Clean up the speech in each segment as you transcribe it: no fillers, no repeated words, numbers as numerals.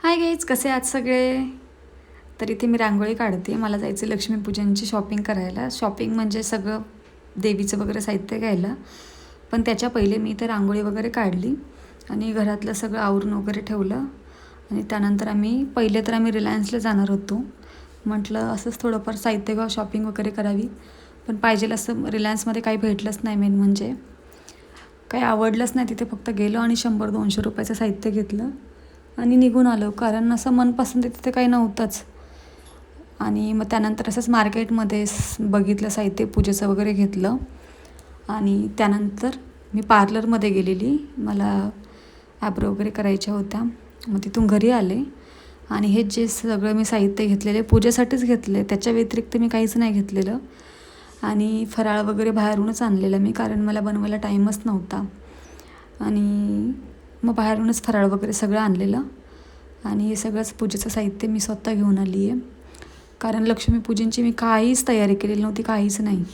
Hi guys, कसे आहात सगळे? तर इथे मी रांगोळी काढते. मला जायचं लक्ष्मीपूजनची शॉपिंग करायला. शॉपिंग म्हणजे सगळं देवीचं वगैरे साहित्य घ्यायला. पण त्याच्या पहिले मी इथे रांगोळी वगैरे काढली आणि घरातलं सगळं आवरून वगैरे ठेवलं. आणि त्यानंतर पहिले तर आम्ही रिलायन्सला जाणार होतो. म्हटलं असंच थोडंफार साहित्य घ्यावं, शॉपिंग वगैरे करावी. पण पाहिजेल असं रिलायन्समध्ये काही भेटलंच नाही. मेन म्हणजे काही आवडलंच नाही तिथे. फक्त गेलो आणि 100-200 रुपयाचं साहित्य घेतलं आणि निघून आलो. कारण असं मनपसंत तिथे काही नव्हतंच. आणि मग त्यानंतर असंच मार्केटमध्ये बघितलं, साहित्य पूजेचं वगैरे घेतलं. आणि त्यानंतर मी पार्लरमध्ये गेलेली. मला ॲब्रो वगैरे करायच्या होत्या. मग तिथून घरी आले आणि हे जे सगळं मी साहित्य घेतलेले पूजेसाठीच घेतले, त्याच्या व्यतिरिक्त मी काहीच नाही घेतलेलं. आणि फराळ वगैरे बाहेरूनच आणलेलं मी, कारण मला बनवायला टाईमच नव्हता. आणि मग बाहेरूनच फराळ वगैरे सगळं आणलेलं. आणि हे सगळंच पूजेचं साहित्य मी स्वतः घेऊन आली आहे. कारण लक्ष्मीपूजनची मी काहीच तयारी केलेली नव्हती, काहीच नाही.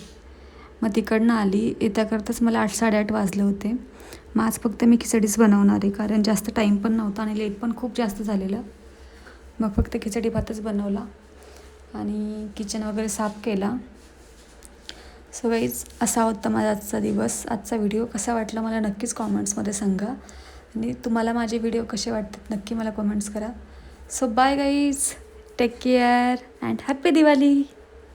मग तिकडनं आली, येत्याकरताच मला 8-8:30 वाजले होते. मग आज फक्त मी खिचडीच बनवणार आहे, कारण जास्त टाईम पण नव्हता आणि लेट पण खूप जास्त झालेलं. मग फक्त खिचडी भातच बनवला आणि किचन वगैरे साफ केला. सो गाईज, असा होता माझा आजचा दिवस. आजचा व्हिडिओ कसा वाटला मला नक्कीच कॉमेंट्समध्ये सांगा. आणि तुम्हाला माझे व्हिडिओ कसे वाटतात नक्की मला कॉमेंट्स करा. So bye guys, take care and happy Diwali.